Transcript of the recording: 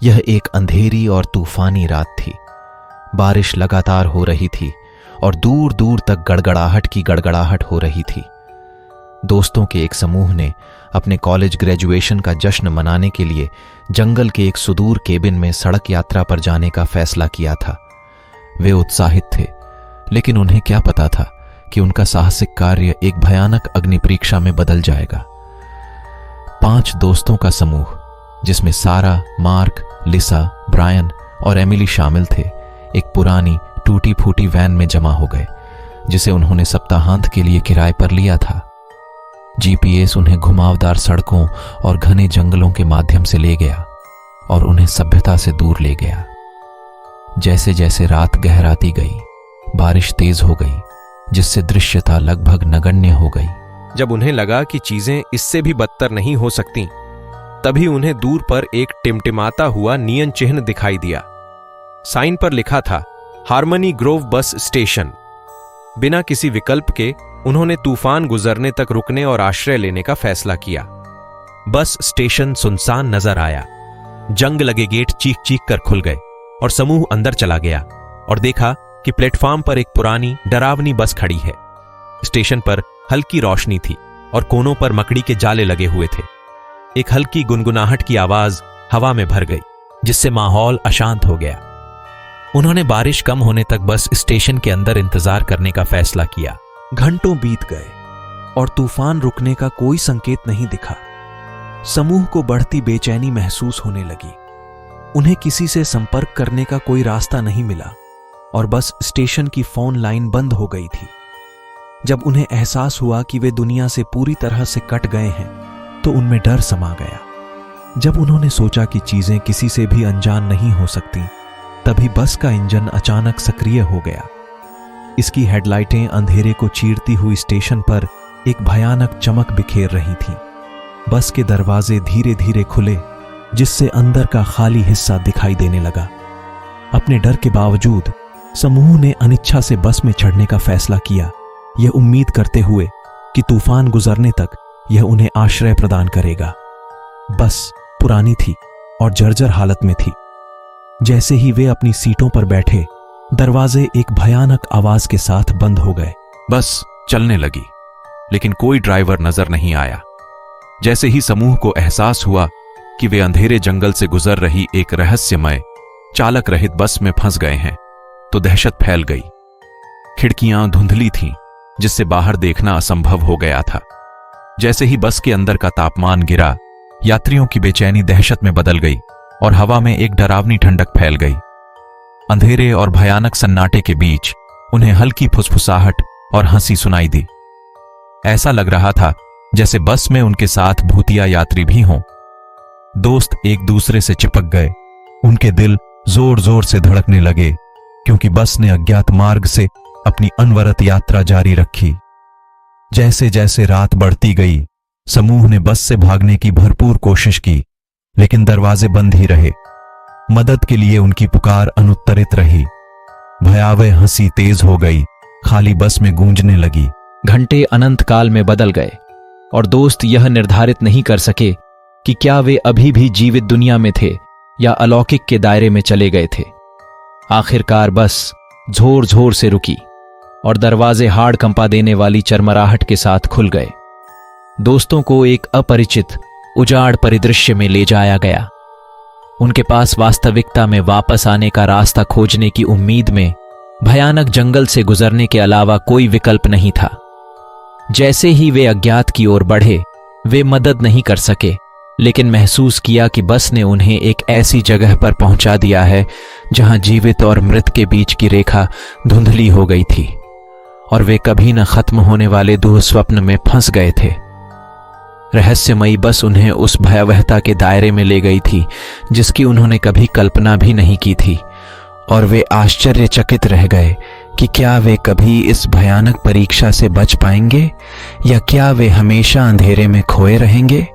यह एक अंधेरी और तूफानी रात थी। बारिश लगातार हो रही थी और दूर दूर तक गड़गड़ाहट की गड़गड़ाहट हो रही थी। दोस्तों के एक समूह ने अपने कॉलेज ग्रेजुएशन का जश्न मनाने के लिए जंगल के एक सुदूर केबिन में सड़क यात्रा पर जाने का फैसला किया था। वे उत्साहित थे, लेकिन उन्हें क्या पता था कि उनका साहसिक कार्य एक भयानक अग्नि परीक्षा में बदल जाएगा। 5 दोस्तों का समूह, जिसमें सारा, मार्क, लिसा, ब्रायन और एमिली शामिल थे, एक पुरानी टूटी फूटी वैन में जमा हो गए, जिसे उन्होंने सप्ताहांत के लिए किराए पर लिया था। जीपीएस उन्हें घुमावदार सड़कों और घने जंगलों के माध्यम से ले गया और उन्हें सभ्यता से दूर ले गया। जैसे जैसे रात गहराती गई, बारिश तेज हो गई, जिससे दृश्यता लगभग नगण्य हो गई। जब उन्हें लगा कि चीजें इससे भी बदतर नहीं हो सकती, तभी उन्हें दूर पर एक टिमटिमाता हुआ नियन चिन्ह दिखाई दिया। साइन पर लिखा था हार्मनी ग्रोव बस स्टेशन। बिना किसी विकल्प के उन्होंने तूफान गुजरने तक रुकने और आश्रय लेने का फैसला किया। बस स्टेशन सुनसान नजर आया। जंग लगे गेट चीख चीख कर खुल गए और समूह अंदर चला गया और देखा कि प्लेटफॉर्म पर एक पुरानी डरावनी बस खड़ी है। स्टेशन पर हल्की रोशनी थी और कोनों पर मकड़ी के जाले लगे हुए थे। एक हल्की गुनगुनाहट की आवाज हवा में भर गई, जिससे माहौल अशांत हो गया। उन्होंने बारिश कम होने तक बस स्टेशन के अंदर इंतजार करने का फैसला किया। घंटों बीत गए और तूफान रुकने का कोई संकेत नहीं दिखा। समूह को बढ़ती बेचैनी महसूस होने लगी। उन्हें किसी से संपर्क करने का कोई रास्ता नहीं मिला और बस स्टेशन की फोन लाइन बंद हो गई थी। जब उन्हें एहसास हुआ कि वे दुनिया से पूरी तरह से कट गए हैं, तो उनमें डर समा गया। जब उन्होंने सोचा कि चीजें किसी से भी अनजान नहीं हो सकती, तभी बस का इंजन अचानक सक्रिय हो गया। इसकी हेडलाइटें अंधेरे को चीरती हुई स्टेशन पर एक भयानक चमक बिखेर रही थीं। बस के दरवाजे धीरे धीरे खुले, जिससे अंदर का खाली हिस्सा दिखाई देने लगा। अपने डर के बावजूद समूह ने अनिच्छा से बस में चढ़ने का फैसला किया, यह उम्मीद करते हुए कि तूफान गुजरने तक यह उन्हें आश्रय प्रदान करेगा। बस पुरानी थी और जर्जर हालत में थी। जैसे ही वे अपनी सीटों पर बैठे, दरवाजे एक भयानक आवाज के साथ बंद हो गए। बस चलने लगी, लेकिन कोई ड्राइवर नजर नहीं आया। जैसे ही समूह को एहसास हुआ कि वे अंधेरे जंगल से गुजर रही एक रहस्यमय, चालक रहित बस में फंस गए हैं, तो दहशत फैल गई। खिड़कियां धुंधली थीं, जिससे बाहर देखना असंभव हो गया था। जैसे ही बस के अंदर का तापमान गिरा, यात्रियों की बेचैनी दहशत में बदल गई और हवा में एक डरावनी ठंडक फैल गई। अंधेरे और भयानक सन्नाटे के बीच उन्हें हल्की फुसफुसाहट और हंसी सुनाई दी। ऐसा लग रहा था जैसे बस में उनके साथ भूतिया यात्री भी हों। दोस्त एक दूसरे से चिपक गए। उनके दिल जोर जोर से धड़कने लगे, क्योंकि बस ने अज्ञात मार्ग से अपनी अनवरत यात्रा जारी रखी। जैसे जैसे रात बढ़ती गई, समूह ने बस से भागने की भरपूर कोशिश की, लेकिन दरवाजे बंद ही रहे। मदद के लिए उनकी पुकार अनुत्तरित रही। भयावह हंसी तेज हो गई, खाली बस में गूंजने लगी। घंटे अनंत काल में बदल गए और दोस्त यह निर्धारित नहीं कर सके कि क्या वे अभी भी जीवित दुनिया में थे या अलौकिक के दायरे में चले गए थे। आखिरकार बस झोर झोर से रुकी और दरवाजे हाड़ कंपा देने वाली चरमराहट के साथ खुल गए। दोस्तों को एक अपरिचित उजाड़ परिदृश्य में ले जाया गया। उनके पास वास्तविकता में वापस आने का रास्ता खोजने की उम्मीद में भयानक जंगल से गुजरने के अलावा कोई विकल्प नहीं था। जैसे ही वे अज्ञात की ओर बढ़े, वे मदद नहीं कर सके, लेकिन महसूस किया कि बस ने उन्हें एक ऐसी जगह पर पहुंचा दिया है जहां जीवित और मृत के बीच की रेखा धुंधली हो गई थी और वे कभी न खत्म होने वाले दुःस्वप्न में फंस गए थे। रहस्यमयी बस उन्हें उस भयावहता के दायरे में ले गई थी जिसकी उन्होंने कभी कल्पना भी नहीं की थी, और वे आश्चर्यचकित रह गए कि क्या वे कभी इस भयानक परीक्षा से बच पाएंगे या क्या वे हमेशा अंधेरे में खोए रहेंगे।